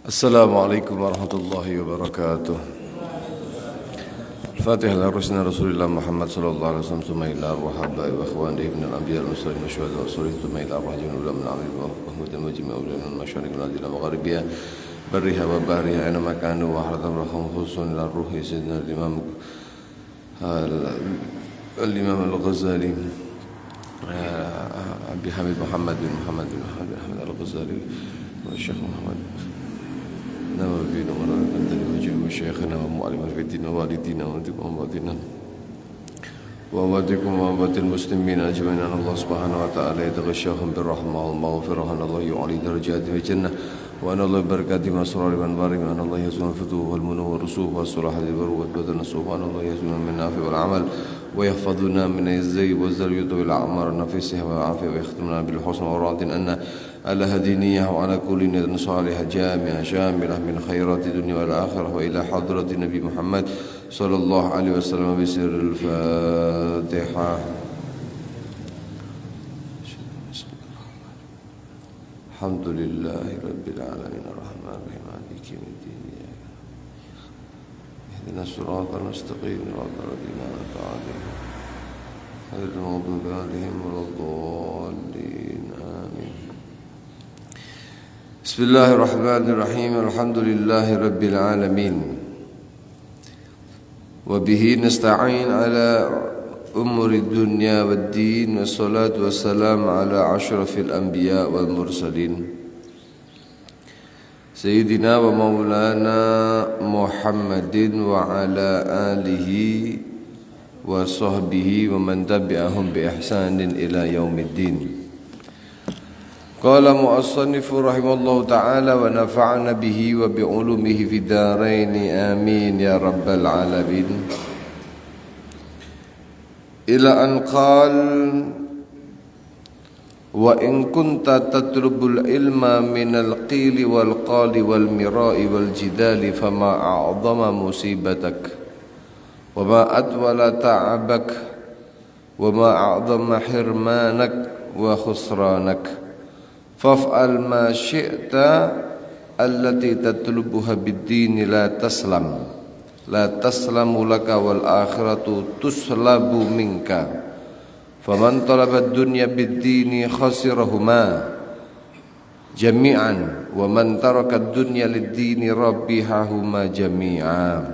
Assalamualaikum warahmatullahi wabarakatuh. Al-Fatihah ala Rasulina Rasulillah Muhammad sallallahu alaihi wasallam thumma ila arwahabai wa akhwanihi min al-anbiya al-muslimin wa syuhada wa rasulih thumma ila arwahajin ulama al-amil wa ahmad al-mujmi wa ulama al-masyariq al-adil wa magharibiya barriha wa bahriha aina makanu wa haratam rahum khusun ila ruhi sayyidina al-imam al-Ghazali Abi Hamid Muhammad bin Muhammad al-Ghazali wa Syekh Muhammad Nawawi Numaran dari Majlis Masyayikhna wa Mu'allim al-Fiddin wa walidina wa antikum wa wadikum wa wabatil muslimin ajmain. Allah subhanahu wa ta'ala yataghashahum birrahmah wal maghfirah. Allah yu'ali darajati wa jannah wa Allah barakati masrari wa anwari wa Allah yazun futuh wal munawwar rusuh wa sulah al-baru wa badana subhanallah yazun min nafi wal amal wa yahfaduna min az-zayy wa az-zaryut wal a'mar nafisih wa afi wa yakhtimuna bil husn wa radin anna على هدينية وعلى كل نية صالحة جامعة شاملة من خيرات الدنيا والآخرة وإلى حضرة النبي محمد صلى الله عليه وسلم بسر الفاتحة. الحمد لله رب العالمين الرحمن الرحيم مالك يوم الدين اهدنا الصراط المستقيم صراط الذين أنعمت عليهم غير المغضوب عليهم ولا الضالين آمين. Bismillahirrahmanirrahim. Alhamdulillahi rabbil alamin. Wa bihi nasta'in ala umuri dunya wad din. Wassalatu wassalamu ala asyrafil anbiya wal mursalin Sayyidina wa maulana Muhammadin wa ala alihi wa sahbihi wa man tabi'ahum bi ihsanin ila yaumiddin. Qala mu'assannifu rahimallahu ta'ala wa nafa'ana bihi wa bi'ulumihi fid dharain amin ya rabbal alamin. Ila an qal wa in kunta tatlubul ilma minal qili wal qali wal mira'i wal jidali fama a'zama musibatak wa ma atwala ta'abak wa ma a'zama hirmanak wa khusranak. Faf'al ma syi'ta allati tatlubuha bid-din la taslamu laka wal akhiratu tuslabu minka. Faman talaba ad-dunya bid-din khasirahuma jami'an wa man taraka ad-dunya lid-din rabbihahuma jami'an.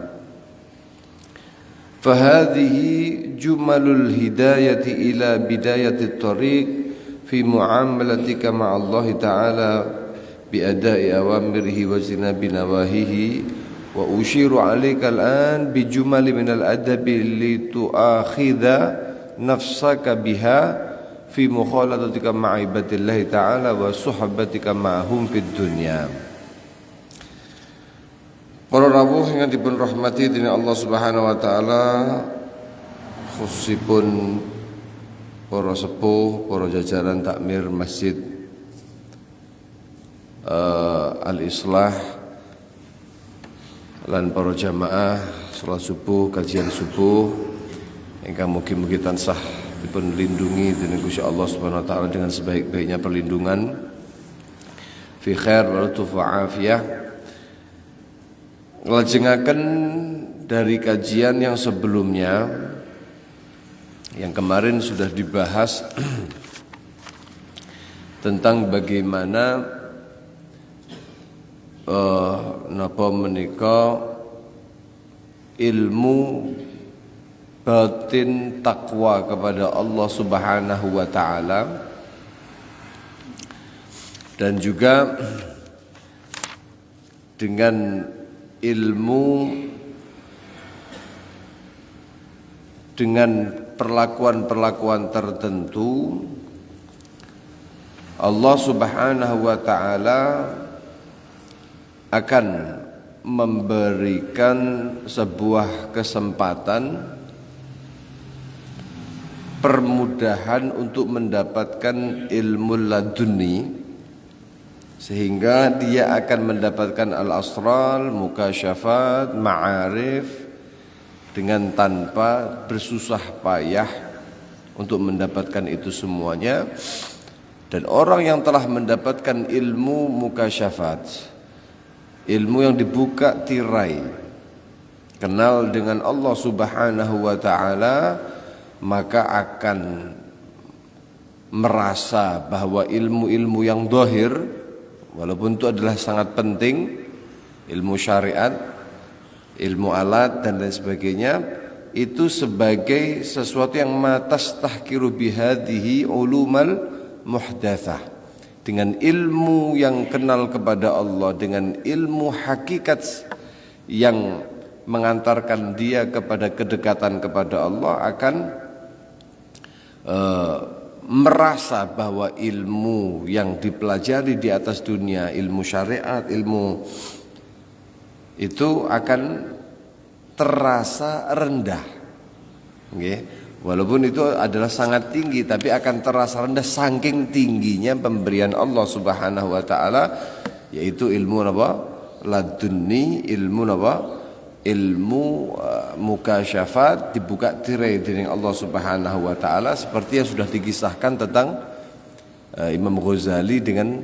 Fahadhihi jumalul hidayati ila bidayati at-tariq fi muamalatika ma'allah ta'ala biada'i awamirihi wa zinabi nawahihi wa ushiru alaika al'an bijumali minal adabi li tu'akhidha nafsaka biha fi mukhalatatika ma'ibadillahi ta'ala wa suhabatika ma'ahum fid dunya. Para rawuh yang dipun rahmati dening Allah Subhanahu wa taala, khususipun para sepuh, para jajaran takmir Masjid Al-Islah lan para jamaah salat subuh, kajian subuh ingkang mugi-mugi tansah dipun lindungi dening Gusti Allah Subhanahu wa taala dengan sebaik-baiknya perlindungan fi khair wa lutuf wa afiyah. Nglajengaken dari kajian yang sebelumnya yang kemarin sudah dibahas tentang bagaimana napa menika ilmu batin takwa kepada Allah Subhanahu wa taala dan juga dengan ilmu dengan perlakuan-perlakuan tertentu Allah Subhanahu wa taala akan memberikan sebuah kesempatan permudahan untuk mendapatkan ilmu laduni sehingga dia akan mendapatkan al-asrar, mukasyafat, ma'arif dengan tanpa bersusah payah untuk mendapatkan itu semuanya. Dan orang yang telah mendapatkan ilmu mukasyafat, ilmu yang dibuka tirai, kenal dengan Allah Subhanahu wa ta'ala, maka akan merasa bahwa ilmu-ilmu yang zahir, walaupun itu adalah sangat penting, ilmu syariat, ilmu alat dan lain sebagainya, itu sebagai sesuatu yang matastahkiru bihadhihi ulumal muhdatsah. Dengan ilmu yang kenal kepada Allah, dengan ilmu hakikat yang mengantarkan dia kepada kedekatan kepada Allah, akan merasa bahwa ilmu yang dipelajari di atas dunia, ilmu syariat, ilmu itu akan terasa rendah. Okay. Walaupun itu adalah sangat tinggi, tapi akan terasa rendah saking tingginya pemberian Allah Subhanahu wa ta'ala, yaitu ilmu apa? Ladunni, ilmu apa? Ilmu mukasyafat, dibuka tirai dari Allah Subhanahu wa ta'ala, seperti yang sudah dikisahkan tentang Imam Ghazali dengan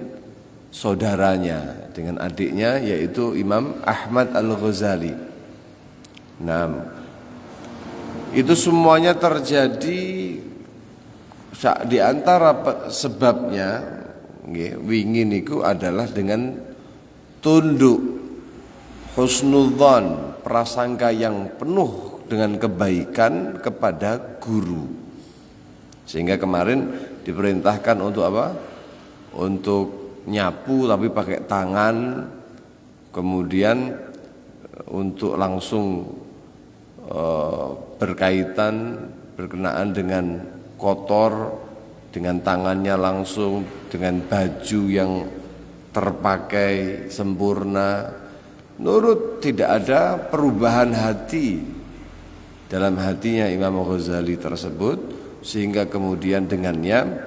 saudaranya, dengan adiknya, yaitu Imam Ahmad Al-Ghazali. Nah, itu semuanya terjadi di antara sebabnya wingi niku adalah dengan tunduk, husnudzon, prasangka yang penuh dengan kebaikan kepada guru. Sehingga kemarin diperintahkan untuk apa? Untuk nyapu tapi pakai tangan, kemudian untuk langsung berkenaan dengan kotor, dengan tangannya langsung, dengan baju yang terpakai sempurna, nurut, tidak ada perubahan hati dalam hatinya Imam Ghazali tersebut, sehingga kemudian dengannya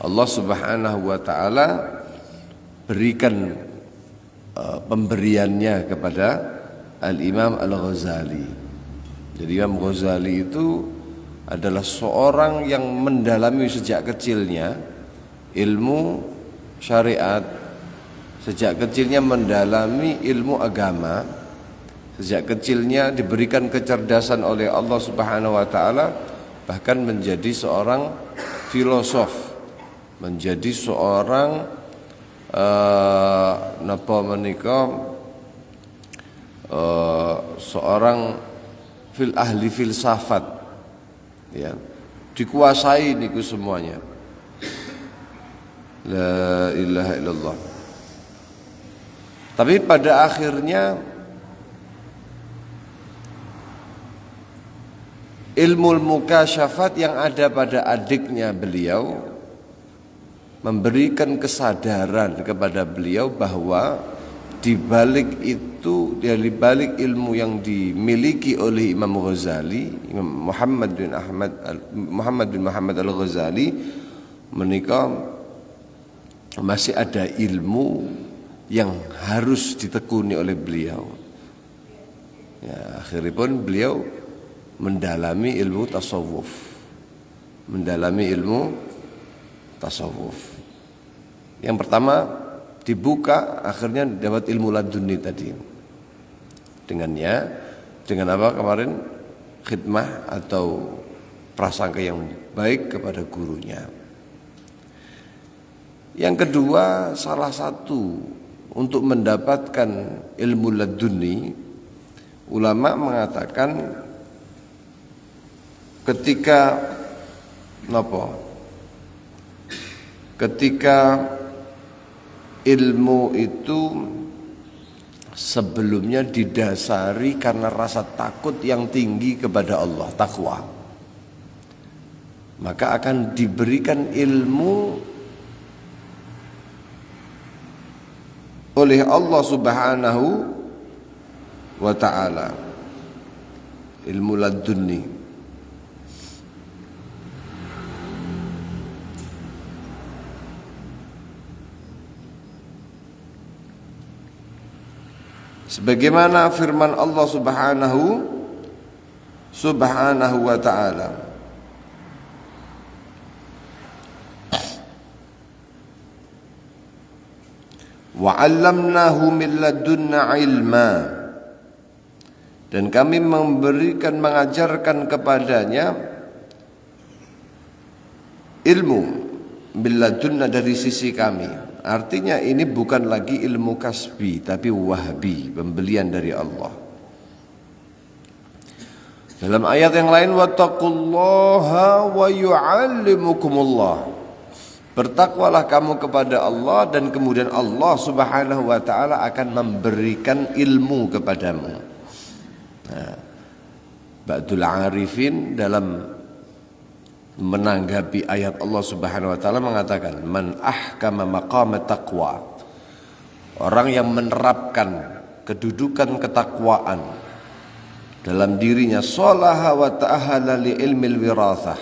Allah Subhanahu wa ta'ala berikan pemberiannya kepada Al-Imam Al-Ghazali. Jadi Imam Ghazali itu adalah seorang yang mendalami sejak kecilnya ilmu syariat, sejak kecilnya mendalami ilmu agama, sejak kecilnya diberikan kecerdasan oleh Allah Subhanahu wa ta'ala, bahkan menjadi seorang filosof, menjadi seorang napa menika seorang ahli filsafat, ya, dikuasai niku semuanya. La ilaha illallah. Tapi pada akhirnya ilmu mukasyafat yang ada pada adiknya beliau memberikan kesadaran kepada beliau bahwa di balik itu, dari balik ilmu yang dimiliki oleh Imam Ghazali, Imam Muhammad bin Muhammad Al-Ghazali, menika masih ada ilmu yang harus ditekuni oleh beliau. Ya, akhirnya pun beliau mendalami ilmu tasawuf. Yang pertama dibuka, akhirnya dapat ilmu laduni tadi. Dengan apa kemarin? Khidmah atau prasangka yang baik kepada gurunya. Yang kedua, salah satu untuk mendapatkan ilmu laduni, ulama mengatakan ketika ilmu itu sebelumnya didasari karena rasa takut yang tinggi kepada Allah, takwa, maka akan diberikan ilmu oleh Allah Subhanahu wa ta'ala, ilmu laduni. Sebagaimana firman Allah Subhanahu wa ta'ala, Wa 'allamnahu min ladunna ilma, dan kami mengajarkan kepadanya ilmu min ladunna, dari sisi kami. Artinya ini bukan lagi ilmu kasbi, tapi wahbi, pembelian dari Allah. Dalam ayat yang lain, wattaqullaha wa yu'allimukumullah, bertakwalah kamu kepada Allah dan kemudian Allah Subhanahu wa taala akan memberikan ilmu kepadamu. Nah, Ba'dul Arifin dalam menanggapi ayat Allah Subhanahu wa taala mengatakan, man ahkama maqam taqwa, orang yang menerapkan kedudukan ketakwaan dalam dirinya, sholaha wa ta'ahala li ilmil wirathah,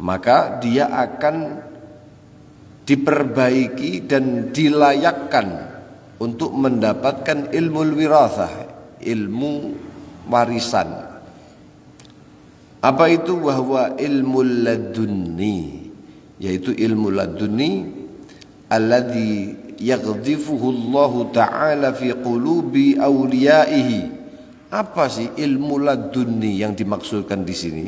maka dia akan diperbaiki dan dilayakkan untuk mendapatkan ilmu wirathah, ilmu warisan. Apa itu? Wahwa ilmu ladunni, yaitu ilmu ladunni alladhi yaghdifuhu Allah ta'ala fi qulubi awliyaihi. Apa sih ilmu ladunni yang dimaksudkan di sini?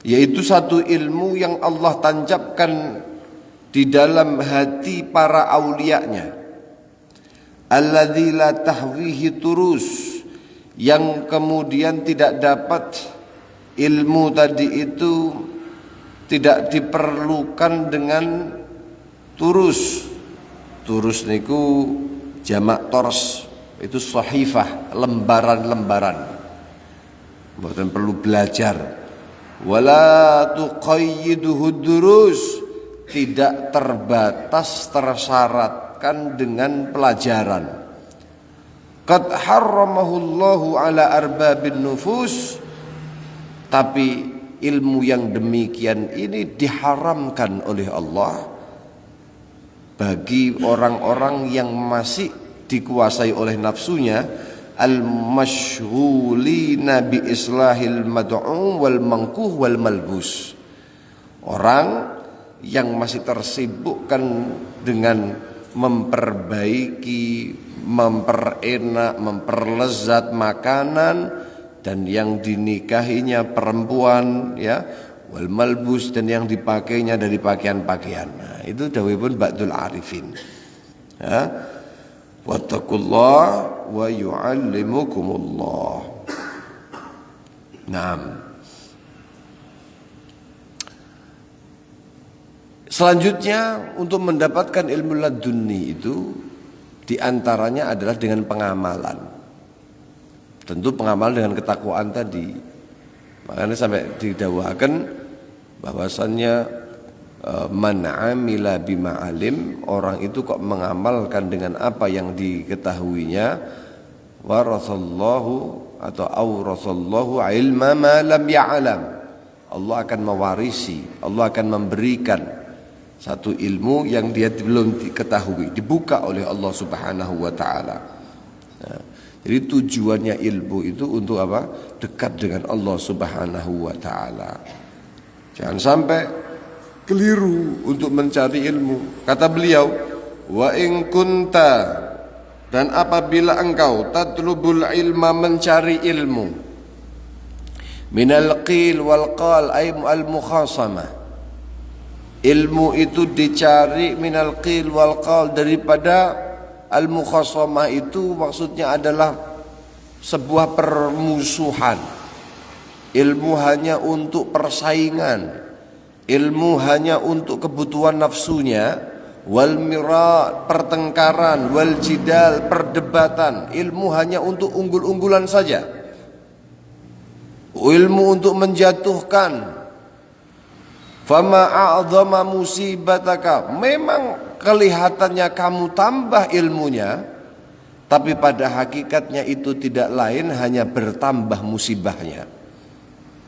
Yaitu satu ilmu yang Allah tancapkan di dalam hati para aulianya, alladzi la tahwihi turus, yang kemudian tidak dapat ilmu tadi itu tidak diperlukan dengan turus. Turus niku jamak tors, itu sahifah, lembaran-lembaran. Bukan perlu belajar. Wala tuqayyiduhu durus, tidak terbatas tersyaratkan dengan pelajaran. Qad harramahu Allahu ala arbabin nufus, tapi ilmu yang demikian ini diharamkan oleh Allah bagi orang-orang yang masih dikuasai oleh nafsunya, al-masyghulina bi islahil mad'u wal mankuh wal malbus, orang yang masih tersibukkan dengan memperbaiki, memperenak, memperlezat makanan, dan yang dinikahinya perempuan, ya, wal malbus, dan yang dipakainya dari pakaian-pakaian. Nah, itu dawuhipun Ba'dul Arifin. Ya. Wattaqullah wa yu'allimukumullah. Naam. Selanjutnya, untuk mendapatkan ilmu ladunni itu diantaranya adalah dengan pengamalan. Tentu pengamal dengan ketakwaan tadi. Makanya sampai didawahkan bahwasannya man amila bima alim, orang itu kok mengamalkan dengan apa yang diketahuinya, warasallahu atau aurasallahu ilma ma lam ya'lam, Allah akan mewarisi, Allah akan memberikan satu ilmu yang dia belum diketahui, dibuka oleh Allah Subhanahu wa taala. Nah, jadi tujuannya ilmu itu untuk apa? Dekat dengan Allah Subhanahu wa taala. Jangan sampai keliru untuk mencari ilmu. Kata beliau, wa in kunta, dan apabila engkau tatlubul ilma, mencari ilmu, minal qil wal qal ay al mukhasamah, ilmu itu dicari minal qil wal qal, daripada al-mukhasamah itu maksudnya adalah sebuah permusuhan. Ilmu hanya untuk persaingan, ilmu hanya untuk kebutuhan nafsunya, wal mira, pertengkaran, wal jidal, perdebatan. Ilmu hanya untuk unggul-unggulan saja, ilmu untuk menjatuhkan. Fama a'zama musibataka, memang kelihatannya kamu tambah ilmunya, tapi pada hakikatnya itu tidak lain hanya bertambah musibahnya.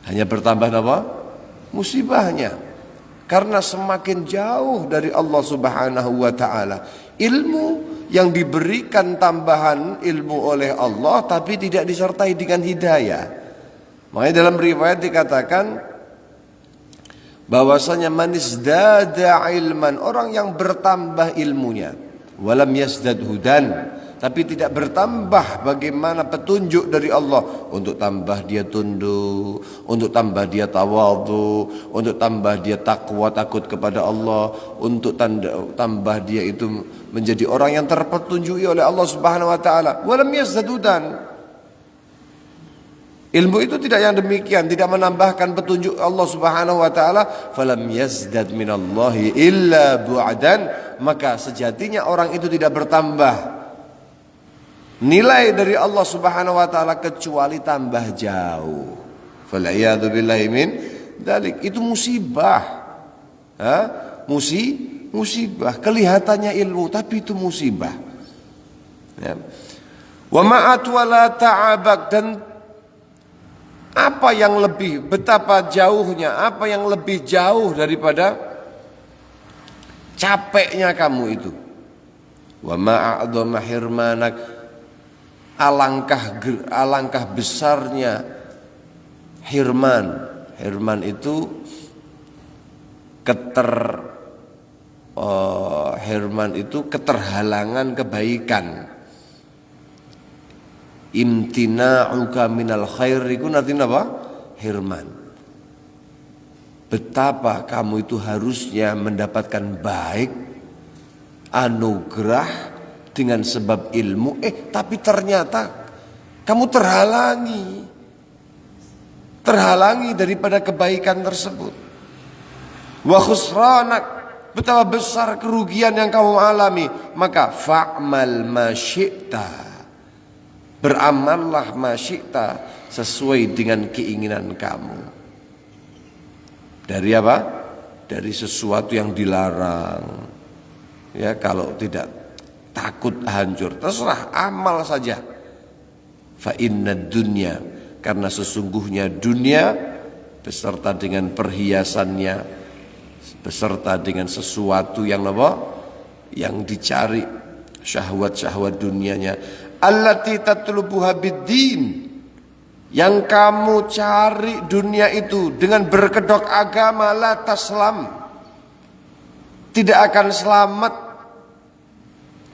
Hanya bertambah apa? Musibahnya. Karena semakin jauh dari Allah Subhanahu wa taala, ilmu yang diberikan tambahan ilmu oleh Allah tapi tidak disertai dengan hidayah. Makanya dalam riwayat dikatakan bahwasanya manisdada ilman, orang yang bertambah ilmunya, Walam yazdad hudan, tapi tidak bertambah bagaimana petunjuk dari Allah untuk tambah dia tunduk, untuk tambah dia tawadhu, untuk tambah dia takwa takut kepada Allah, untuk tambah dia itu menjadi orang yang terpetunjui oleh Allah Subhanahu wa taala. Walam yazdad hudan. Ilmu itu tidak yang demikian, tidak menambahkan petunjuk Allah Subhanahu wa taala. Falam yazdad minallahi illa bu'dan, maka sejatinya orang itu tidak bertambah nilai dari Allah Subhanahu wa taala kecuali tambah jauh. Fal'iyadu billahi min dzalik. Itu musibah. Musibah. Kelihatannya ilmu tapi itu musibah. Ya. Wa ma'at wa la ta'abak, dan apa yang lebih, betapa jauhnya, apa yang lebih jauh daripada capeknya kamu itu. Wa ma'a'dhama hirmanak, alangkah besarnya hirman. Hirman itu keterhalangan kebaikan. Imtina'uka minal khair iku artinya apa? Hirman. Betapa kamu itu harusnya mendapatkan baik, anugerah dengan sebab ilmu, tapi ternyata kamu terhalangi daripada kebaikan tersebut. Wa khusranak, betapa besar kerugian yang kamu alami. Maka fa'mal ma syi'ta, beramallah ma syi'ta, sesuai dengan keinginan kamu. Dari apa? Dari sesuatu yang dilarang. Ya, kalau tidak takut hancur, terserah, amal saja. Fa inna dunya, karena sesungguhnya dunia beserta dengan perhiasannya, beserta dengan sesuatu yang apa? Yang dicari, syahwat-syahwat dunianya. Allati tatlubuha biddin, yang kamu cari dunia itu dengan berkedok agama, la taslam, tidak akan selamat.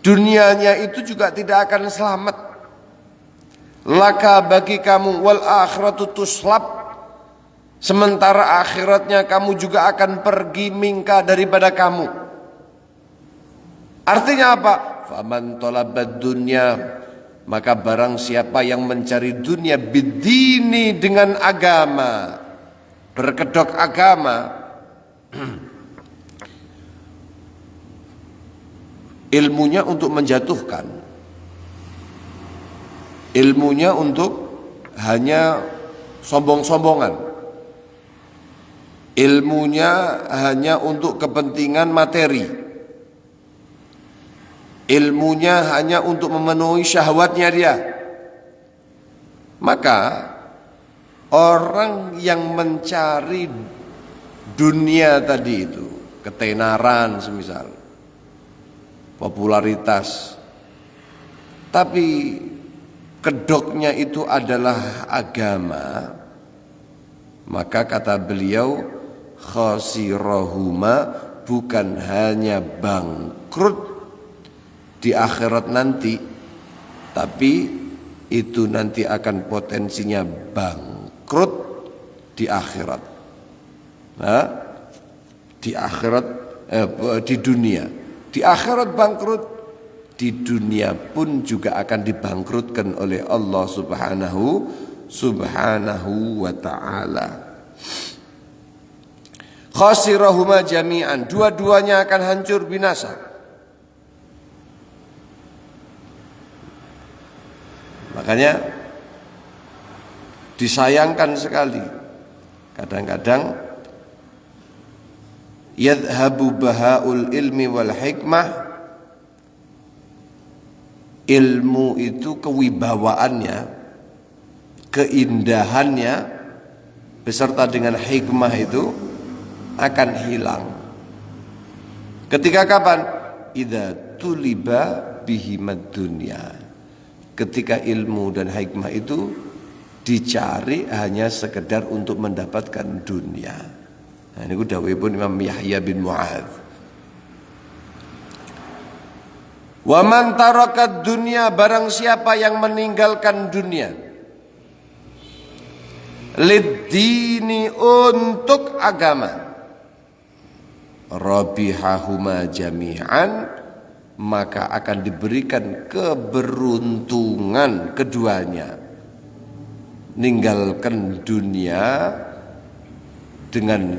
Dunianya itu juga tidak akan selamat. Laka, bagi kamu, wal akhiratu tuslab, sementara akhiratnya kamu juga akan pergi mingka daripada kamu. Artinya apa? Faman talabad dunya, maka barang siapa yang mencari dunia bidini, dengan agama, berkedok agama, ilmunya untuk menjatuhkan, ilmunya untuk hanya sombong-sombongan, ilmunya hanya untuk kepentingan materi, ilmunya hanya untuk memenuhi syahwatnya dia, maka orang yang mencari dunia tadi itu, ketenaran semisal, popularitas, tapi kedoknya itu adalah agama, maka kata beliau, khasirahuma, bukan hanya bangkrut di akhirat nanti, tapi itu nanti akan potensinya bangkrut di akhirat. Di akhirat, di dunia. Di akhirat bangkrut, di dunia pun juga akan dibangkrutkan oleh Allah subhanahu wa ta'ala. Khasirahuma jami'an, dua-duanya akan hancur binasa. Makanya disayangkan sekali kadang-kadang yadhabu bahaul ilmi wal hikmah, ilmu itu kewibawaannya, keindahannya beserta dengan hikmah itu akan hilang. Ketika kapan? Idza tuliba bihimad dunya, ketika ilmu dan hikmah itu dicari hanya sekedar untuk mendapatkan dunia. Nah, ini dawuhipun Imam Yahya bin Mu'adz. Wa man tarakad dunya, barang siapa yang meninggalkan dunia, lid-dini, untuk agama, rabihahuma jami'an, maka akan diberikan keberuntungan keduanya. Ninggalkan dunia dengan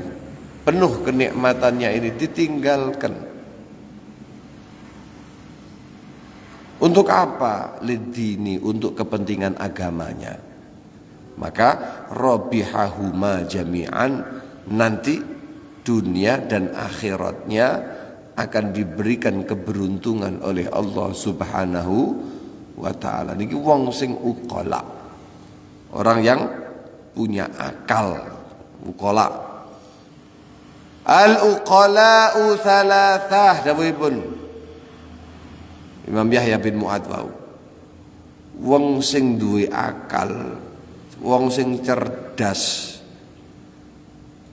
penuh kenikmatannya ini ditinggalkan. Untuk apa? Lidini, untuk kepentingan agamanya. Maka rabihahuma jami'an, nanti dunia dan akhiratnya akan diberikan keberuntungan oleh Allah Subhanahu wa ta'ala. Niki wong sing uqala, orang yang punya akal. Uqala, al-uqala'u thalathah, dawuhipun Imam Yahya bin Mu'adz wau, wong sing duwe akal, wong sing cerdas,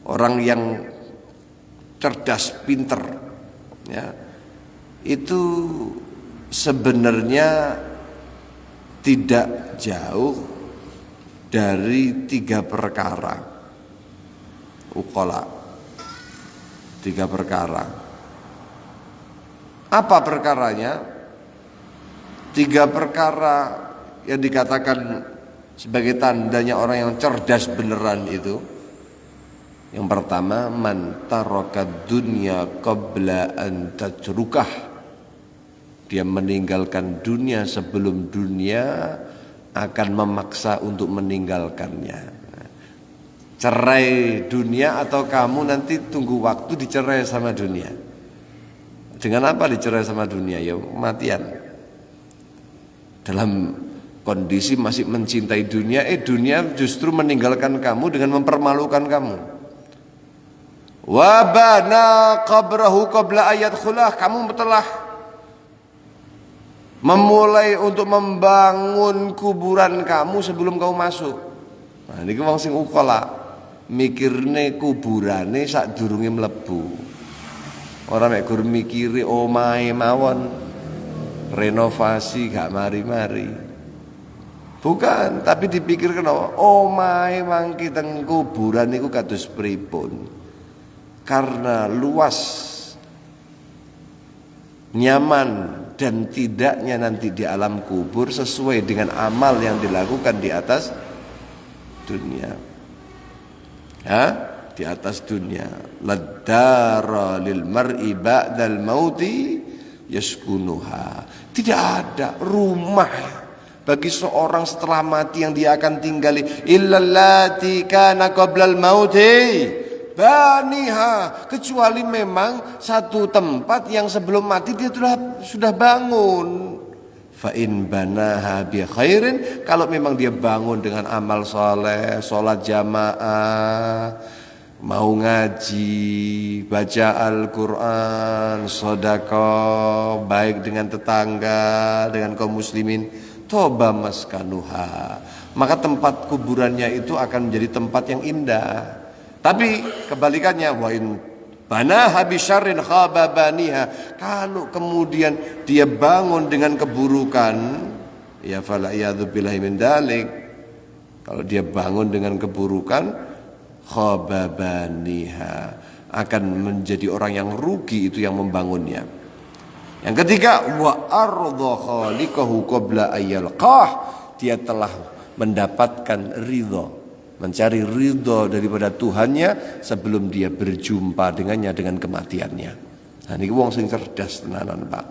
orang yang cerdas, pinter, ya, itu sebenarnya tidak jauh dari 3 perkara. Uqala, 3 perkara. Apa perkaranya? 3 perkara yang dikatakan sebagai tandanya orang yang cerdas beneran itu. Yang pertama, man tarakad dunya qabla an tajrukah. Dia meninggalkan dunia sebelum dunia akan memaksa untuk meninggalkannya. Cerai dunia atau kamu nanti tunggu waktu dicerai sama dunia. Dengan apa dicerai sama dunia? Ya kematian. Dalam kondisi masih mencintai dunia, dunia justru meninggalkan kamu dengan mempermalukan kamu. Wa bana qabrahu qabla ayat khulah, kamu telah memulai untuk membangun kuburan kamu sebelum kamu masuk. Nah, ini wong sing uqala, mikirne kuburane sadurunge mlebu. Ora mek gur mikiri omahe mawon, renovasi gak mari-mari. Bukan, tapi dipikirkan omahe mangki teng kuburan niku kados pripun. Karena luas, nyaman dan tidaknya nanti di alam kubur sesuai dengan amal yang dilakukan di atas dunia. Ya, di atas dunia. Ladara lil mar'i ba'dal mauti yaskunuha. Tidak ada rumah bagi seorang setelah mati yang dia akan tinggali illallati kana qablal mauti baniha, kecuali memang satu tempat yang sebelum mati dia sudah bangun. Fa in banaha bi khairin, kalau memang dia bangun dengan amal soleh, sholat jamaah, mau ngaji, baca Al-Quran, sedekah, baik dengan tetangga, dengan kaum muslimin, toba maskanuha, maka tempat kuburannya itu akan menjadi tempat yang indah. Tapi kebalikannya, wa in banaha bi syarrin khaba baniha, kalau kemudian dia bangun dengan keburukan, ya fala iyadzu billahi min dalik, kalau dia bangun dengan keburukan, khaba baniha, akan menjadi orang yang rugi itu yang membangunnya. Yang ketiga, wa ardha khaliqahu qabla ayyalqah, dia telah mendapatkan ridha, mencari ridho daripada Tuhannya sebelum dia berjumpa dengannya dengan kematiannya. Nah ini wong sing cerdas tenanan, Pak.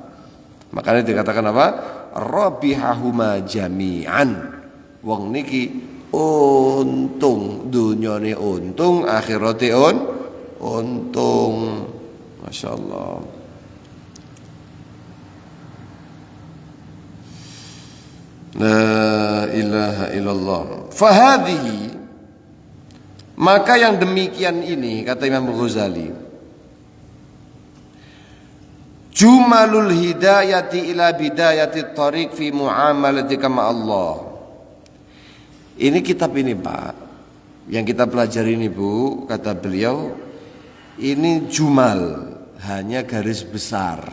Makanya dikatakan apa? Rabihahuma jami'an. Wong niki untung, dunyane untung, akhirate untung. Masyaallah. La ilaha illallah. Fahadhihi, maka yang demikian ini, kata Imam Ghazali, jumalul hidayati ila bidayati tariq fi muamalatika ma Allah. Ini kitab ini, Pak, yang kita pelajari ini, Bu, kata beliau, ini jumal, hanya garis besar.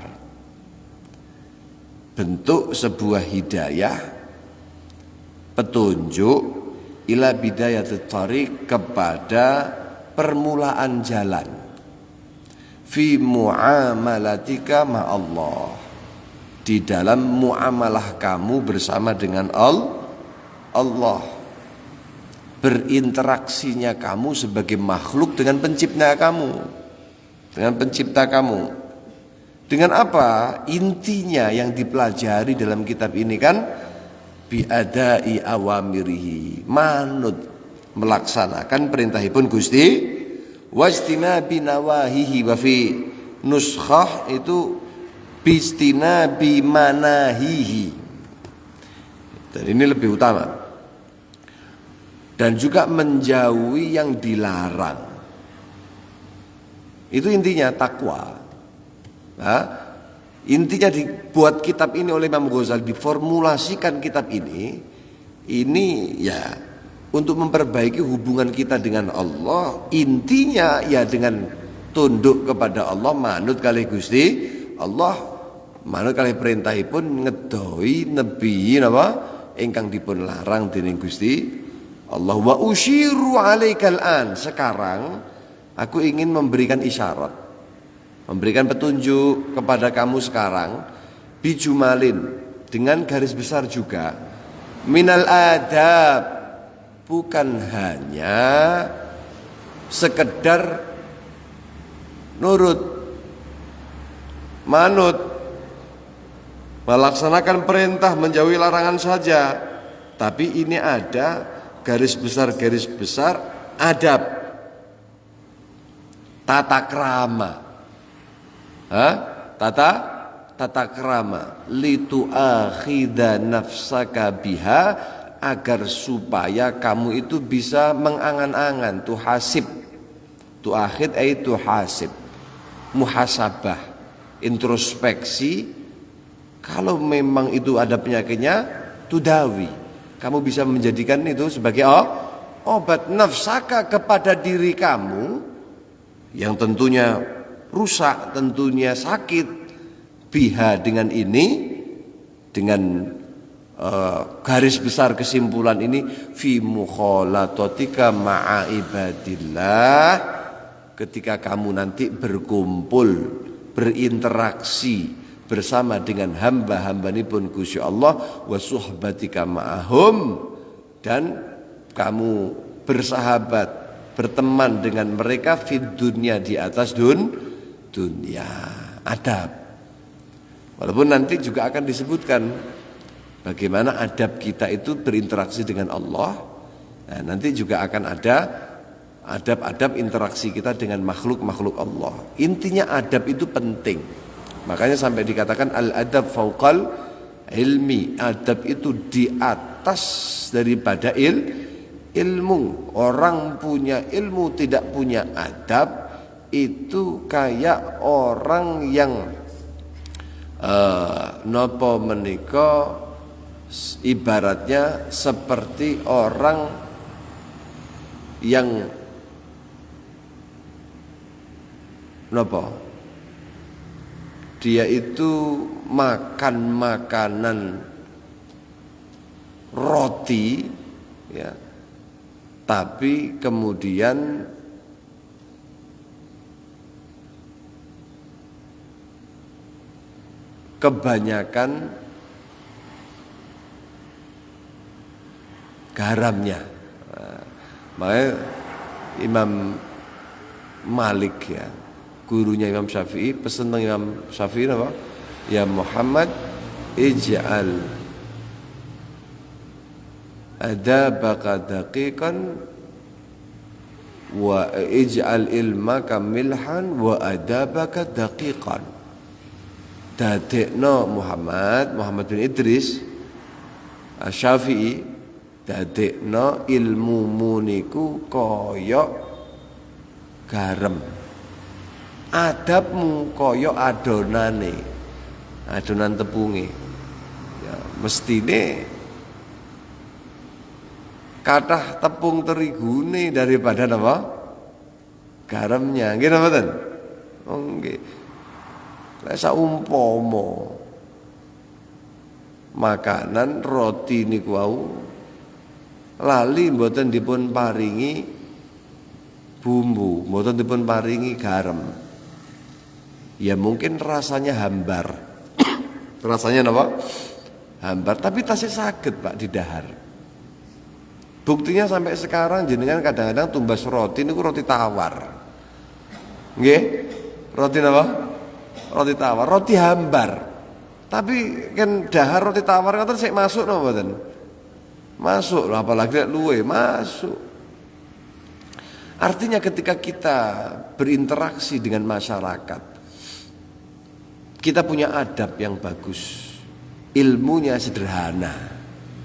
bentuk sebuah hidayah, petunjuk ila bidayatit thariq, kepada permulaan jalan fi muamalatika ma'allah, di dalam muamalah kamu bersama dengan Allah, berinteraksinya kamu sebagai makhluk dengan pencipta kamu. Dengan apa? Intinya yang dipelajari dalam kitab ini kan biadai awamirihi, manut melaksanakan perintahipun Gusti, wastinabi nawahihi, wa fi nuskhah itu bistinabi manahihi. Dan ini lebih utama. Dan juga menjauhi yang dilarang. Itu intinya takwa. Nah, intinya dibuat kitab ini oleh Imam Ghazali, diformulasikan kitab ini ya untuk memperbaiki hubungan kita dengan Allah. Intinya ya dengan tunduk kepada Allah, manut kalih Gusti Allah, manut kalih perintahipun, ngedoi nebi napa ingkang dipun larang dening Gusti Allah. Wa usyiru alaikal an, sekarang aku ingin memberikan isyarat, memberikan petunjuk kepada kamu sekarang, bijumalin, dengan garis besar juga, minal adab, bukan hanya sekedar nurut, manut, melaksanakan perintah, menjauhi larangan saja, tapi ini ada garis besar adab, tata krama. Tata krama, litu akhida nafsaka biha, agar supaya kamu itu bisa mengangan-angan, tuhasib, tuakhid itu hasib, muhasabah, introspeksi. Kalau memang itu ada penyakitnya, tudawi, kamu bisa menjadikan itu sebagai obat nafsaka, kepada diri kamu yang tentunya rusak, tentunya sakit, biha, dengan ini, dengan garis besar kesimpulan ini, fi mukhalatatika ma'a ibadillah, ketika kamu nanti berkumpul, berinteraksi bersama dengan hamba-hambanipun Gusti Allah, wa suhbatika ma'ahum, dan kamu bersahabat, berteman dengan mereka, fid dunya, di atas dunia, adab. Walaupun nanti juga akan disebutkan bagaimana adab kita itu berinteraksi dengan Allah. Nah, nanti juga akan ada adab-adab interaksi kita dengan makhluk-makhluk Allah. Intinya adab itu penting. Makanya sampai dikatakan al-adab fauqal ilmi, adab itu di atas daripada ilmu. Orang punya ilmu tidak punya adab, itu kayak orang yang nopo menika, ibaratnya seperti orang yang nopo, dia itu makan makanan roti ya, tapi kemudian kebanyakan garamnya. Makanya Imam Malik ya, gurunya Imam Syafi'i, pesen Imam Syafi'i apa? Ya Muhammad, ij'al adabaka daqiqan wa ij'al ilmaka milhan wa adabaka daqiqan. Dadekno Muhammad bin Idris Asy-Syafi'i, dadekno ilmumu niku kaya garam, adabmu kaya adonan tepunge. Ya, mestine kathah tepung terigune daripada napa? Garamnya. Nggih napa mboten? Oh nggih. Lek saumpama makanan roti niku wau lali mboten dipun paringi bumbu, mboten dipun paringi garam. Ya mungkin rasanya hambar. Rasanya apa? Hambar, tapi tasih saged Pak didahar. Buktinya sampai sekarang jenengan kadang-kadang tumbas roti niku roti tawar. Nggih? Roti apa? Roti tawar, roti hambar. Tapi kan dahar roti tawar ngoten sik masuk napa mboten? Masuk, apalagi luwe masuk. Artinya ketika kita berinteraksi dengan masyarakat, kita punya adab yang bagus. Ilmunya sederhana,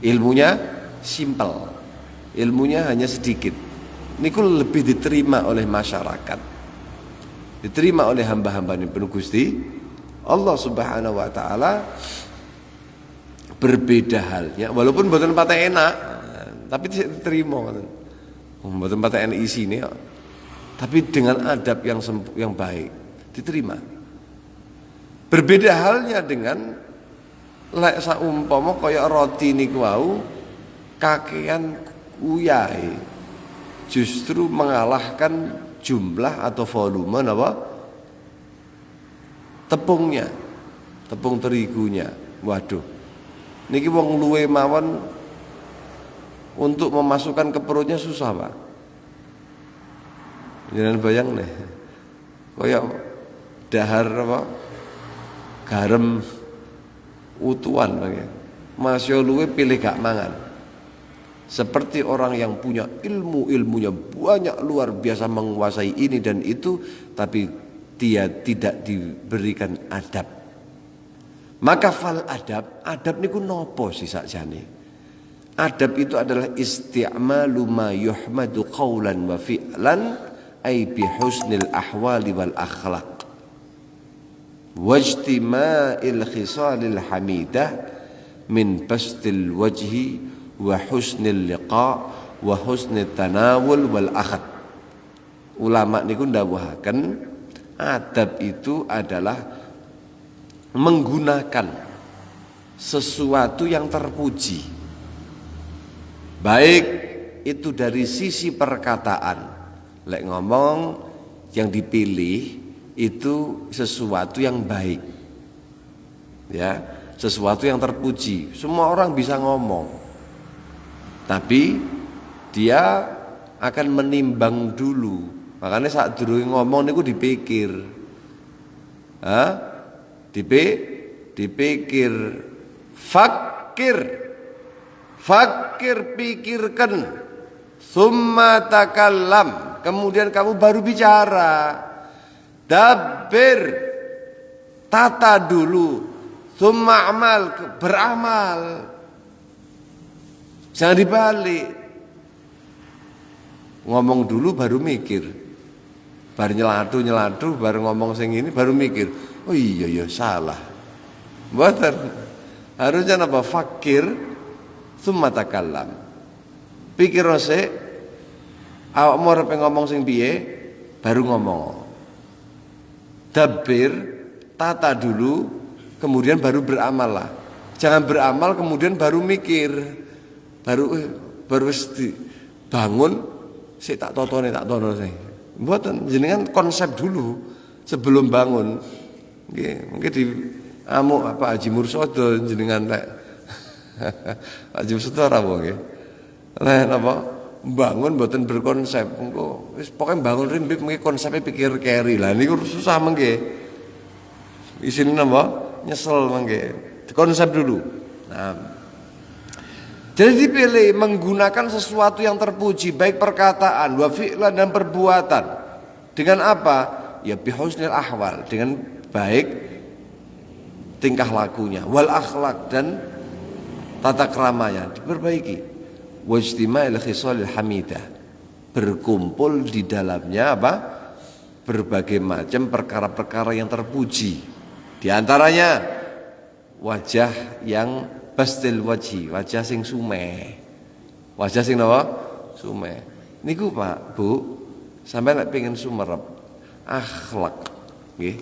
ilmunya simpel, ilmunya hanya sedikit. Niku lebih diterima oleh masyarakat, diterima oleh hamba-hamba ini penuh Gusti Allah Subhanahu wa taala. Berbeda halnya, walaupun mboten patah enak, tapi diterima. Mboten patah enak isine, tapi dengan adab yang baik diterima. Berbeda halnya dengan lek saumpama kaya roti niku wau kakean uyahe justru mengalahkan jumlah atau volume apa tepungnya, tepung terigunya. Waduh, niki wong luwe mawon untuk memasukkan ke perutnya susah Pak. Jangan bayang nih, kaya dahar apa garam utuhan bagi. Masya luwe pilih gak mangan. Seperti orang yang punya ilmunya banyak luar biasa menguasai ini dan itu, tapi dia tidak diberikan adab. Maka fal adab niku nopo sih sakjane? Adab itu adalah isti'malu ma yuhmadu qawlan wa fi'lan ay bi husnil ahwali wal akhlaq wajtima'il khisalil hamidah min bastil wajhi wa husnil liqa wa husnil tanawul wal akhad. Ulama niku ndawuhaken adab itu adalah menggunakan sesuatu yang terpuji, baik itu dari sisi perkataan. Lek ngomong yang dipilih itu sesuatu yang baik, ya, sesuatu yang terpuji. Semua orang bisa ngomong, tapi dia akan menimbang dulu. Makanya saat durunge ngomong niku dipikir, dipikir, fakir pikirkan, summa takallam, kemudian kamu baru bicara. Dabbir, tata dulu, summa amal, beramal. Jangan dibalik. Ngomong dulu baru mikir. Baru nyeladu baru ngomong sing ini baru mikir. Oh iya salah. Mboten. Harusnya apa? Fakir summa takallam. Pikir sik, awakmu arep ngomong sing piye, baru ngomong. Dabbir, tata dulu, kemudian baru beramal lah. Jangan beramal kemudian baru mikir, baru bangun, sik tak tono sih. Mboten, jenengan konsep dulu sebelum bangun. Nggih, mungkin di amuk apa Haji Mursodo jenengan lek. Haji Mursodo ora nggih. Lek napa bangun mboten berkonsep, engko wis pokoke bangun rimbit mengki konsepe pikir keri. Lah niku susah mengki. Isine napa? Nyesel mengki. Konsep dulu. Nah, jadi dipilih menggunakan sesuatu yang terpuji, baik perkataan, wa fi'lan dan perbuatan. Dengan apa? Ya bihusnil ahwal, dengan baik tingkah lakunya, wal akhlak dan tata keramanya diperbaiki. Wajtima'il khisalil hamidah, berkumpul di dalamnya apa? Berbagai macam perkara-perkara yang terpuji. Di antaranya wajah yang bastil wajhi, wajah sing sumeh. Wajah sing napa? Sumeh. Niku Pak, Bu, sampai nek pengen sumerep, akhlak nggih.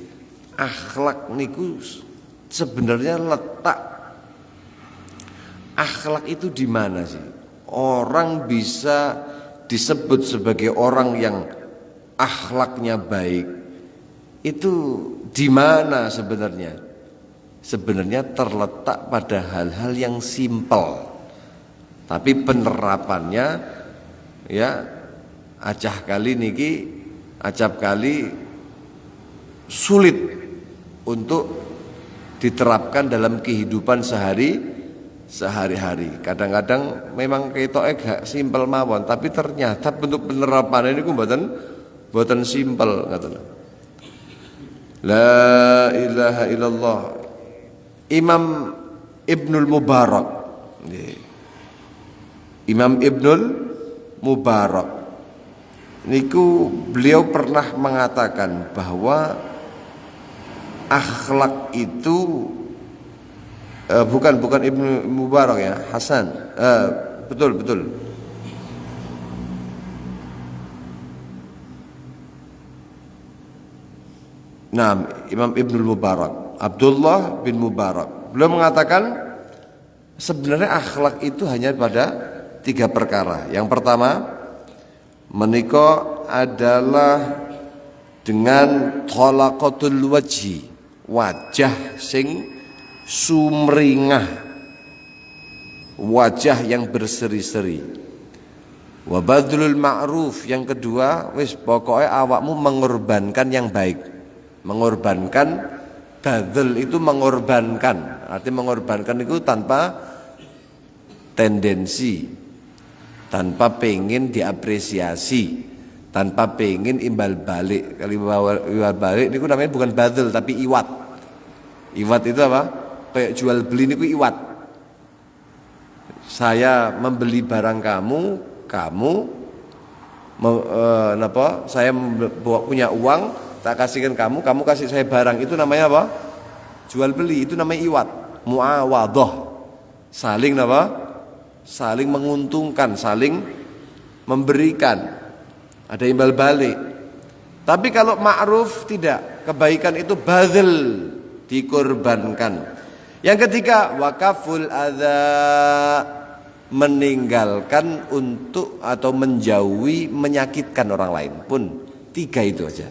Akhlak niku sebenarnya letak akhlak itu di mana sih? Orang bisa disebut sebagai orang yang akhlaknya baik. Itu di mana sebenarnya? Sebenarnya terletak pada hal-hal yang simpel. Tapi penerapannya ya acap kali sulit untuk diterapkan dalam kehidupan sehari-hari. Kadang-kadang memang ketoknya gak simpel mawon, tapi ternyata bentuk penerapannya ini mboten simpel ngoten. La ilaha illallah. Imam Ibnul Mubarak. Imam Ibnul Mubarak niku beliau pernah mengatakan bahwa akhlak itu bukan Ibnu Mubarak ya, Hasan. Betul. Nah, Imam Ibnul Mubarak, Abdullah bin Mubarak, beliau mengatakan sebenarnya akhlak itu hanya pada 3 perkara. Yang pertama, menika adalah dengan talaqatul wajhi, wajah sing sumringah, wajah yang berseri-seri. Wa badlul ma'ruf, yang kedua wis pokoknya awakmu mengorbankan yang baik. Mengorbankan, badl itu mengorbankan. Artinya mengorbankan itu tanpa tendensi, tanpa pengen diapresiasi, tanpa pengen imbal balik. Kalau imbal balik itu namanya bukan badl tapi iwat. Iwat itu apa? Kayak jual beli niku iwat. Saya membeli barang kamu saya punya uang, tak kasihkan kamu kasih saya barang, itu namanya apa? Jual beli, itu namanya iwat. Muawadhah. Saling apa? Saling menguntungkan, saling memberikan. Ada imbal balik. Tapi kalau ma'ruf tidak, kebaikan itu badl, dikorbankan. Yang ketiga, wakaful adza, meninggalkan untuk atau menjauhi menyakitkan orang lain pun. 3 itu aja.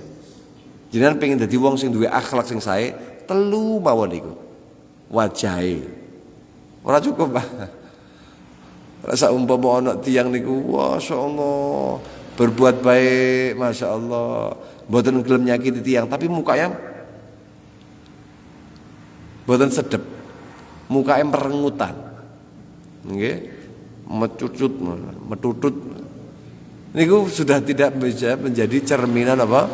Jenengan pengen dadi wong sing duwe akhlak sing sae, 3 mawon iku. Wajahe. Ora cukup, Pak. Rasa umpama ana tiyang niku, masyaallah, berbuat baik, masyaallah, mboten gelem nyakiti tiyang, tapi mukanya mboten sedep. Mukanya merengutan. Nggih. Metutut. Niku sudah tidak bisa menjadi cerminan apa?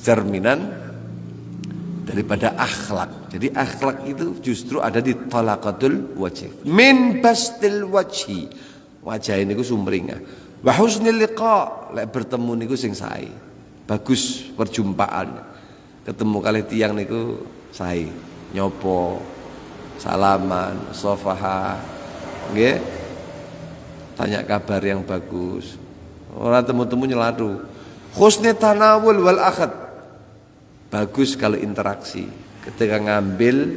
Cerminan daripada akhlak. Jadi akhlak itu justru ada di talaqatul wajh. Min bastil wajhi. Wajah niku sumringah. Wa husnil liqa, lek bertemu niku sing sae. Bagus perjumpaan. Ketemu kali tiyang niku sae. Nyopo, salaman, sofaha. Nggih. Tanya kabar yang bagus. Ora temu-temu nyelatu. Husnul tanawul wal akhad. Bagus kalau interaksi, ketika ngambil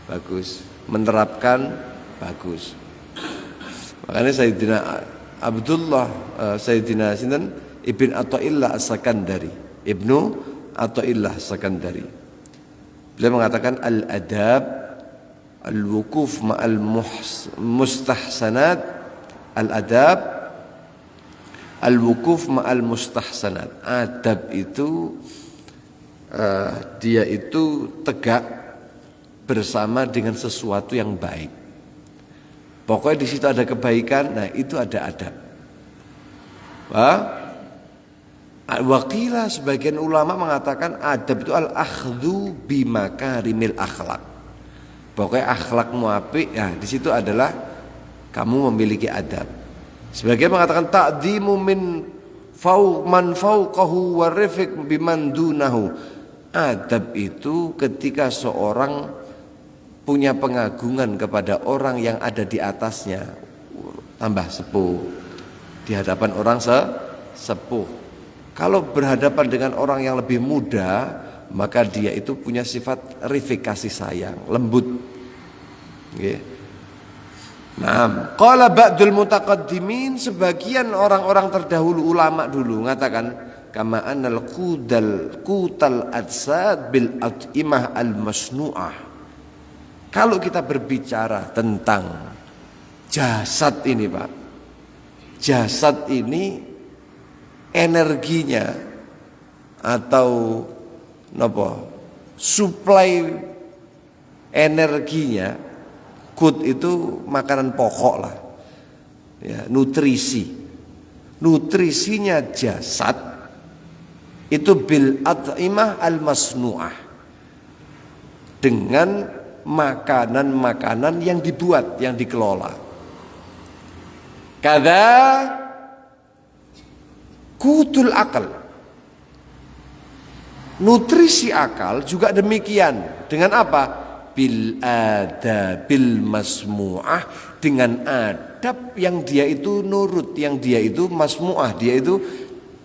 bagus, menerapkan bagus. Makanya Sayyidina Abdullah Sayyidina Sinten Ibn Athaillah As-Sakandari, Ibnu Athaillah As-Sakandari, beliau mengatakan al-adab al-wukuf ma'al mustahsanat, al-adab al-wukuf ma'al mustahsanat. Adab itu dia itu tegak bersama dengan sesuatu yang baik. Pokoknya di situ ada kebaikan, nah itu ada adab. Wakilah sebagian ulama mengatakan adab itu al-akhdhu bimakarimil akhlak. Pokoknya akhlakmu apik, ya di situ adalah kamu memiliki adab. Sebagian mengatakan ta'dhimu min man fawqahu wa rifq biman dunahu. Adab itu ketika seorang punya pengagungan kepada orang yang ada di atasnya, tambah sepuh di hadapan orang sepuh. Kalau berhadapan dengan orang yang lebih muda, maka dia itu punya sifat rifq, kasih sayang, lembut. Okay. Nah, qala ba'dul mutaqaddimin, sebagian orang-orang terdahulu ulama dulu mengatakan kama annal qutal adsad bil at'imah al masnu'ah. Kalau kita berbicara tentang jasad ini, Pak. Jasad ini energinya atau suplai energinya, kut itu makanan pokok lah, ya, nutrisinya jasad itu bil at'imah al masnu'ah, dengan makanan-makanan yang dibuat, yang dikelola. Kada kutul akal, nutrisi akal juga demikian. Dengan apa? Bil adabil masmu'ah, dengan adab yang dia itu nurut, yang dia itu masmu'ah, dia itu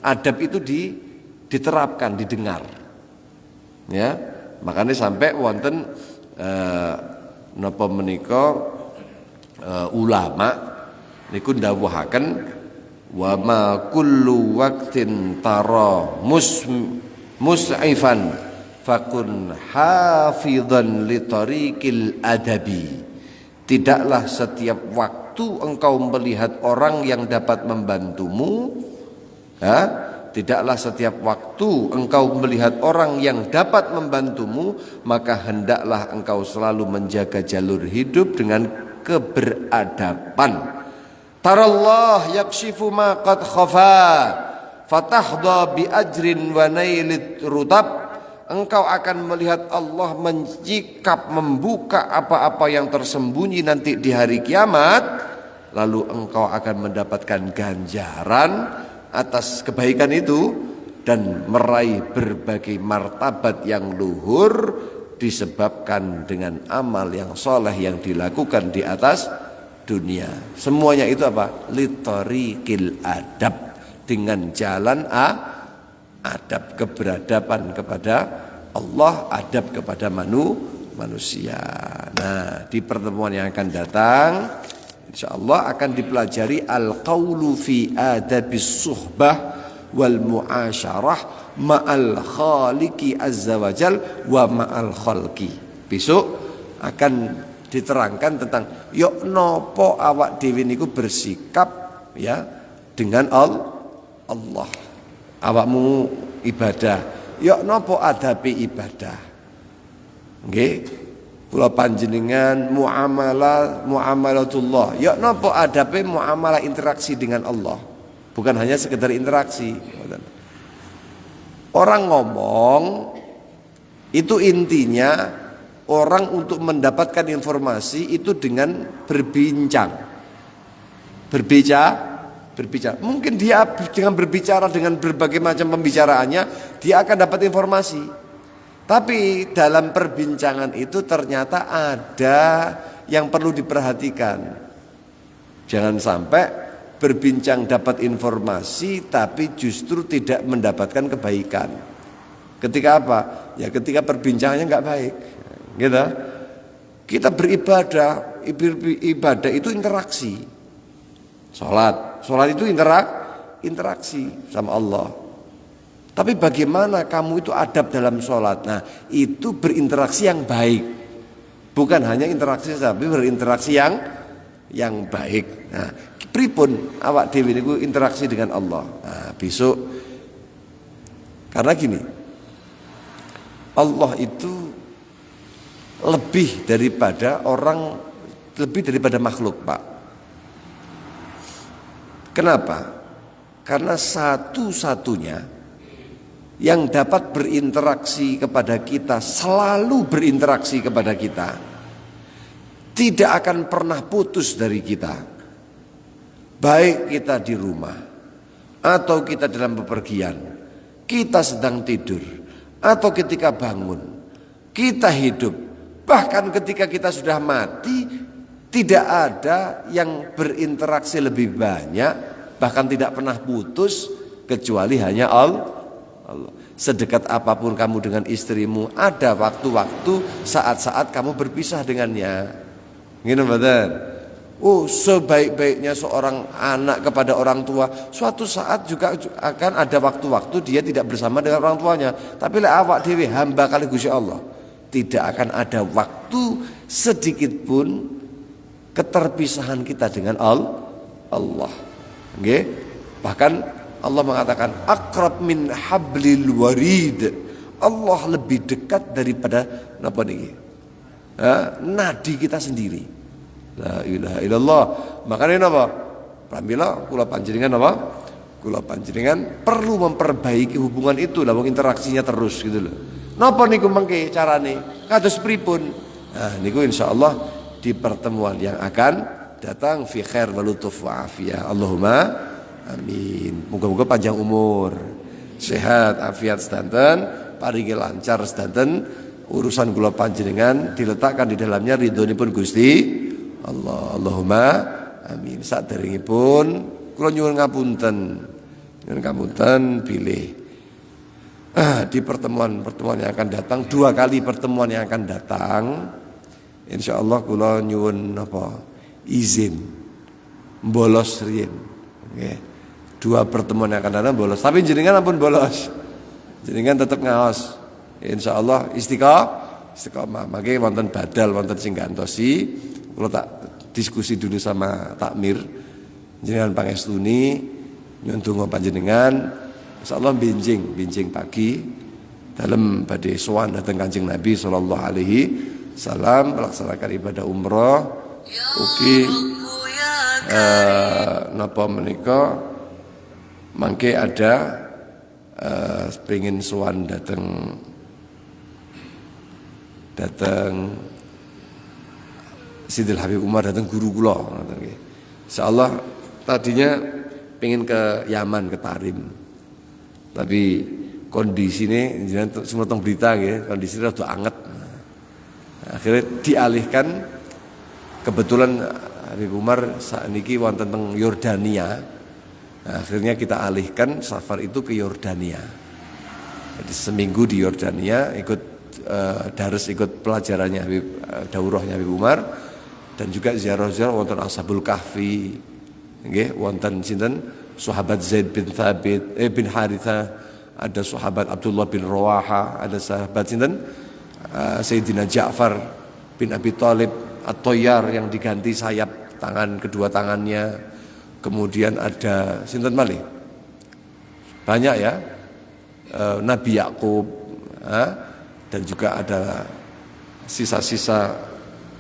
adab itu diterapkan, didengar. Ya, makanya sampai wonten napa menika ulama niku ndawuhaken wa ma kullu waqtin tara mus'ifan fakun hafidhan li tariqil adabi. Tidaklah setiap waktu engkau melihat orang yang dapat membantumu, tidaklah setiap waktu engkau melihat orang yang dapat membantumu, maka hendaklah engkau selalu menjaga jalur hidup dengan keberadaban. Tarallah yakshifu ma qad khafa fatahda bi ajrin wa nailit rutab. Engkau akan melihat Allah mencikap, membuka apa-apa yang tersembunyi nanti di hari kiamat. Lalu engkau akan mendapatkan ganjaran atas kebaikan itu dan meraih berbagai martabat yang luhur disebabkan dengan amal yang soleh yang dilakukan di atas dunia. Semuanya itu apa? Litoriqil adab, dengan jalan adab, keberadaban kepada Allah, adab kepada manusia. Nah, di pertemuan yang akan datang insyaallah akan dipelajari al-qaulu fi adabis suhbah wal muasyarah ma'al khaliqi azza wajal wa ma'al khalqi. Besok akan diterangkan tentang yok nopo awak dhewe niku bersikap ya dengan Allah. Awakmu ibadah, yok nopo adabi ibadah. Nggih, kula panjenengan muamalatullah. Yok nopo adabe muamalah interaksi dengan Allah. Bukan hanya sekedar interaksi. Orang ngomong itu intinya orang untuk mendapatkan informasi itu dengan berbincang. Berbicara. Mungkin dia dengan berbicara dengan berbagai macam pembicaraannya, dia akan dapat informasi. Tapi dalam perbincangan itu ternyata ada yang perlu diperhatikan. Jangan sampai berbincang dapat informasi tapi justru tidak mendapatkan kebaikan. Ketika apa? Ya ketika perbincangannya nggak baik. Gitu. Kita beribadah, ibadah itu interaksi. Sholat itu interaksi sama Allah. Tapi bagaimana kamu itu adab dalam sholat? Nah, itu berinteraksi yang baik. Bukan hanya interaksi tapi berinteraksi yang baik. Nah, pripun awak dhewe niku interaksi dengan Allah. Nah, besok karena gini, Allah itu lebih daripada makhluk, Pak. Kenapa? Karena satu-satunya yang dapat berinteraksi kepada kita, selalu berinteraksi kepada kita, tidak akan pernah putus dari kita. Baik kita di rumah, atau kita dalam bepergian, kita sedang tidur, atau ketika bangun, kita hidup, bahkan ketika kita sudah mati, tidak ada yang berinteraksi lebih banyak, bahkan tidak pernah putus kecuali hanya Allah. Sedekat apapun kamu dengan istrimu, ada waktu-waktu saat-saat kamu berpisah dengannya. Ngene mboten? Oh, sebaik-baiknya seorang anak kepada orang tua, suatu saat juga akan ada waktu-waktu dia tidak bersama dengan orang tuanya. Tapi lek awak dhewe hamba kali Gusti Allah, tidak akan ada waktu sedikit pun keterpisahan kita dengan Allah. Nggih. Bahkan Allah mengatakan aqrab min hablil warid. Allah lebih dekat daripada napa niki? Nadi kita sendiri. La ilaha illallah. Makanya napa? Pramila kula panjenengan napa? Kula panjenengan perlu memperbaiki hubungan itu lah, wong interaksinya terus gitu loh. Napa niku mengke carane? Kados pripun? Nah, niku insyaallah di pertemuan yang akan datang fi khair wa lutuf wa afiyah. Allahumma amin. Moga-moga panjang umur, sehat, afiat sedanten, paringi lancar sedanten, urusan kula panjenengan diletakkan di dalamnya ridhonipun Gusti Allah. Allahumma amin. Saderengipun kula nyuwun ngapunten. Nyuwun ngapunten bilih di pertemuan-pertemuan yang akan datang, 2 kali pertemuan yang akan datang, insyaallah kula nyuwun izin bolos riyen. Nggih. 2 pertemuan yang akan datang bolos. Tapi jenengan ampun bolos. Jenengan tetap ngaos. Insyaallah istiqomah. Mangke wonten badal wonten sing gantosi. Kalau tak diskusi dulu sama takmir, jenengan pangestuni nyuwun donga panjenengan, insyaallah binjing pagi dalam badhe sowan dhateng Kanjeng Nabi sallallahu alaihi wasallam melaksanakan ibadah umroh. Ugi napa menika mangke ada pengin sowan dhateng Sidil Habib Umar, datang guru kula. Insyaallah tadinya pengen ke Yaman, ke Tarim. Tapi kondisine jenengan semua teng berita nggih, kondisine rada anget. Akhirnya dialihkan, kebetulan Habib Umar sakniki wonten teng Yordania. Akhirnya kita alihkan safar itu ke Yordania. Jadi seminggu di Yordania ikut dares, ikut pelajarannya Habib, daurahnya Habib Umar. Dan juga ziarah-ziarah wonten Ashabul Kahfi, nggih wonten sinten sahabat Zaid bin Thabit bin Harithah, ada sahabat Abdullah bin Rawaha, ada sahabat sinten Sayyidina Ja'far bin Abi Thalib At-Tayyar yang diganti sayap tangan, kedua tangannya. Kemudian ada sinten malih? Banyak ya. Nabi Yakub, dan juga ada sisa-sisa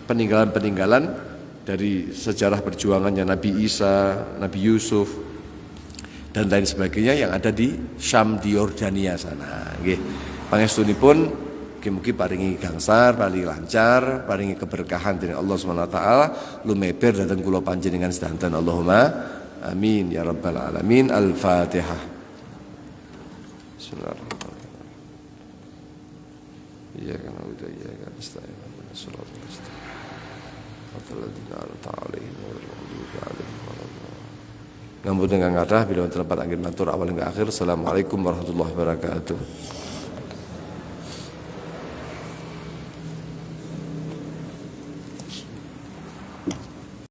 peninggalan-peninggalan dari sejarah perjuangannya Nabi Isa, Nabi Yusuf dan lain sebagainya yang ada di Syam, di Yordania sana. Nggih. Pangestunipun mugi-mugi paringi gangsar, paringi lancar, paringi keberkahan dari Allah Subhanahu wa taala lumeber dhateng kula panjenengan sedanten. Allahumma amin ya rabbal alamin. Al-Fatihah. Bismillahirrahmanirrahim. Iyyaka na'budu wa iyyaka nasta'in. Shiratal mustaqim. Ngampun dengan kathah bila tempat angin matur awal hingga akhir. Assalamualaikum warahmatullahi wabarakatuh.